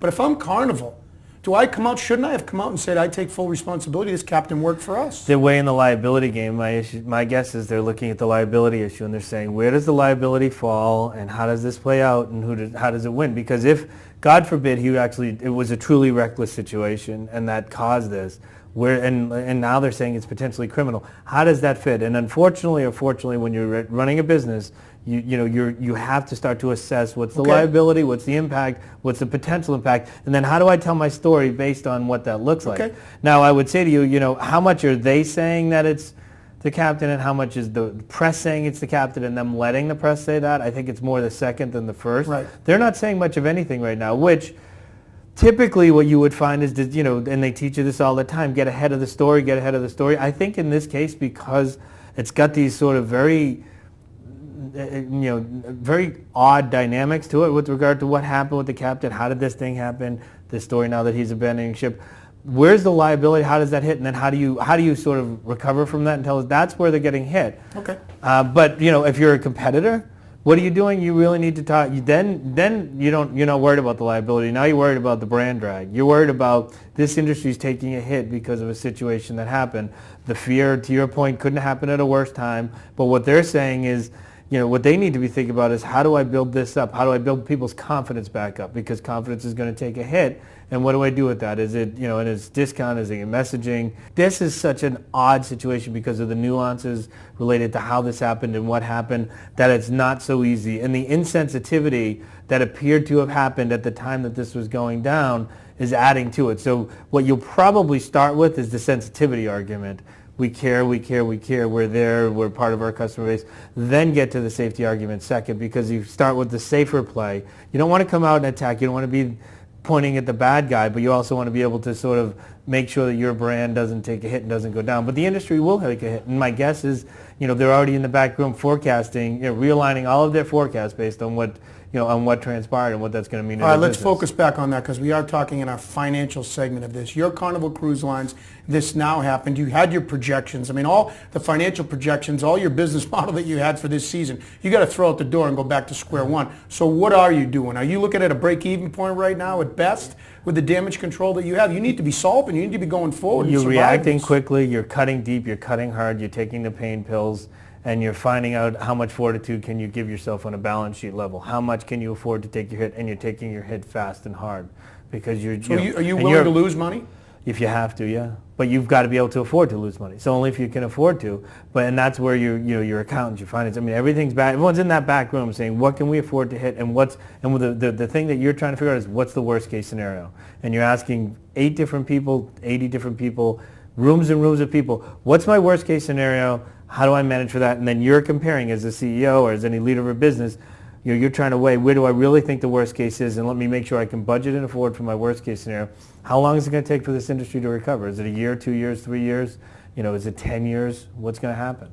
But if I'm Carnival, do I come out, shouldn't I have come out and said, I take full responsibility, this captain worked for us? They're weighing the liability game. My guess is they're looking at the liability issue and they're saying, where does the liability fall and how does this play out and how does it win? Because if, God forbid, it was a truly reckless situation and that caused this, and now they're saying it's potentially criminal. How does that fit? And unfortunately or fortunately, when you're running a business, you have to start to assess what's the liability, what's the impact, what's the potential impact, and then how do I tell my story based on what that looks like. Now, I would say to you, how much are they saying that it's the captain and how much is the press saying it's the captain and them letting the press say that? I think it's more the second than the first. Right. They're not saying much of anything right now, which typically what you would find is that, and they teach you this all the time, get ahead of the story, get ahead of the story. I think in this case, because it's got these sort of very very odd dynamics to it with regard to what happened with the captain. How did this thing happen? This story now that he's abandoning ship. Where's the liability? How does that hit? And then how do you sort of recover from that and tell us that's where they're getting hit? Okay. But if you're a competitor, what are you doing? You really need to talk. Then you're not worried about the liability. Now you're worried about the brand drag. You're worried about this industry's taking a hit because of a situation that happened. The fear, to your point, couldn't happen at a worse time. But what they're saying is, what they need to be thinking about is how do I build this up? How do I build people's confidence back up? Because confidence is going to take a hit. And what do I do with that? Is it, and it's discount, is it messaging? This is such an odd situation because of the nuances related to how this happened and what happened, that it's not so easy. And the insensitivity that appeared to have happened at the time that this was going down is adding to it. So what you'll probably start with is the sensitivity argument. We care, we're there, we're part of our customer base. Then get to the safety argument second, because you start with the safer play. You don't want to come out and attack. You don't want to be pointing at the bad guy, but you also want to be able to sort of make sure that your brand doesn't take a hit and doesn't go down. But the industry will take a hit. And my guess is, they're already in the back room forecasting, realigning all of their forecasts based on what on what transpired and what that's going to mean. All right, let's focus back on that because we are talking in our financial segment of this. Your Carnival Cruise Lines, this now happened. You had your projections. I mean, all the financial projections, all your business model that you had for this season, you got to throw out the door and go back to square one. So what are you doing? Are you looking at a break-even point right now at best with the damage control that you have? You need to be solving. You need to be going forward. You're reacting quickly. You're cutting deep. You're cutting hard. You're taking the pain pills. And you're finding out how much fortitude can you give yourself on a balance sheet level. How much can you afford to take your hit? And you're taking your hit fast and hard because you're. So are you willing to lose money? If you have to, yeah. But you've got to be able to afford to lose money. So only if you can afford to. And that's where your accountants, your finance. I mean, everything's back. Everyone's in that back room saying, what can we afford to hit? And the thing that you're trying to figure out is what's the worst case scenario. And you're asking 8 different people, 80 different people, rooms and rooms of people. What's my worst case scenario? How do I manage for that? And then you're comparing as a CEO or as any leader of a business, you're trying to weigh where do I really think the worst case is, and let me make sure I can budget and afford for my worst case scenario. How long is it going to take for this industry to recover? Is it a year, 2 years, 3 years? Is it 10 years? What's going to happen?